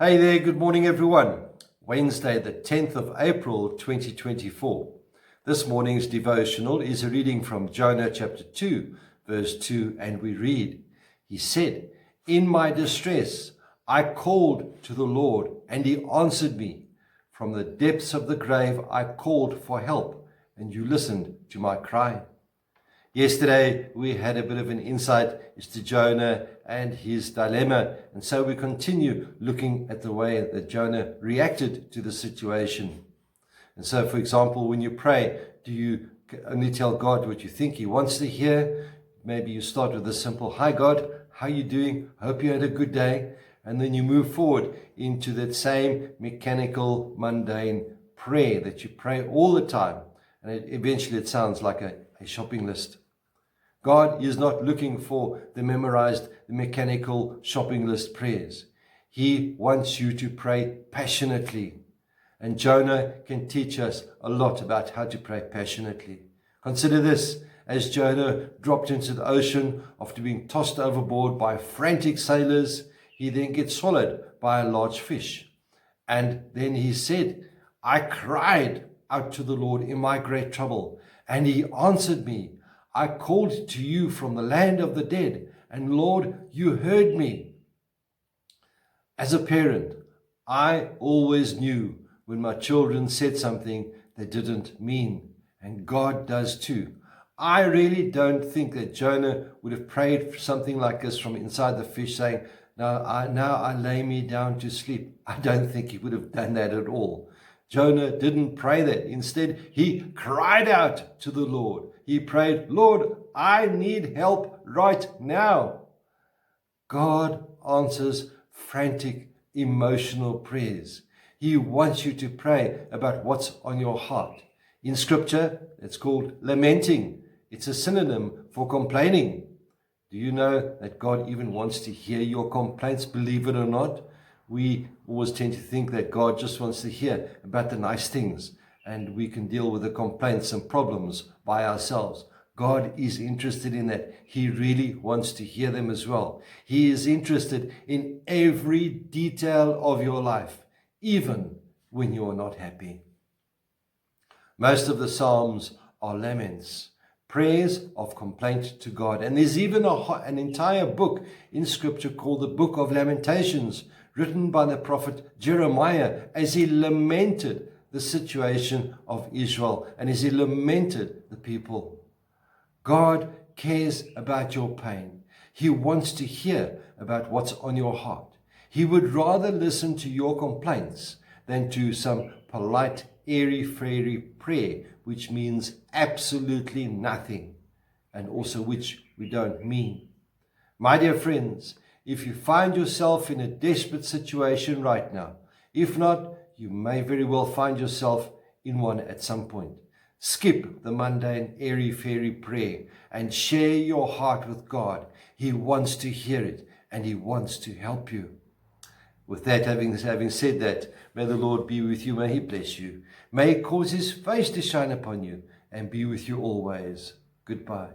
Hey there, good morning everyone. Wednesday, the 10th of April, 2024. This morning's devotional is a reading from Jonah chapter 2, verse 2, and we read, He said, "In my distress I called to the Lord, and He answered me. From the depths of the grave I called for help, and you listened to my cry." Yesterday, we had a bit of an insight as to Jonah and his dilemma. And so we continue looking at the way that Jonah reacted to the situation. And so, for example, when you pray, do you only tell God what you think He wants to hear? Maybe you start with a simple, "Hi God, how are you doing? Hope you had a good day." And then you move forward into that same mechanical, mundane prayer that you pray all the time. And eventually it sounds like a shopping list. God is not looking for the memorized, the mechanical shopping list prayers. He wants you to pray passionately. And Jonah can teach us a lot about how to pray passionately. Consider this, as Jonah dropped into the ocean after being tossed overboard by frantic sailors, he then gets swallowed by a large fish. And then he said, "I cried out to the Lord in my great trouble, and He answered me. I called to you from the land of the dead, and Lord, you heard me." As a parent, I always knew when my children said something they didn't mean, and God does too. I really don't think that Jonah would have prayed for something like this from inside the fish, saying, now I lay me down to sleep. I don't think he would have done that at all. Jonah didn't pray that. Instead, he cried out to the Lord. He prayed, "Lord, I need help right now." God answers frantic, emotional prayers. He wants you to pray about what's on your heart. In Scripture, it's called lamenting. It's a synonym for complaining. Do you know that God even wants to hear your complaints, believe it or not? We always tend to think that God just wants to hear about the nice things, and we can deal with the complaints and problems by ourselves. God is interested in that. He really wants to hear them as well. He is interested in every detail of your life, even when you are not happy. Most of the Psalms are laments, prayers of complaint to God. And there's even an entire book in Scripture called the Book of Lamentations, written by the prophet Jeremiah as he lamented the situation of Israel and as he lamented the people. God cares about your pain. He wants to hear about what's on your heart. He would rather listen to your complaints than to some polite, airy-fairy prayer, which means absolutely nothing, and also which we don't mean. My dear friends, if you find yourself in a desperate situation right now, if not, you may very well find yourself in one at some point. Skip the mundane, airy-fairy prayer and share your heart with God. He wants to hear it and He wants to help you. With that, having said that, may the Lord be with you. May He bless you. May He cause His face to shine upon you and be with you always. Goodbye.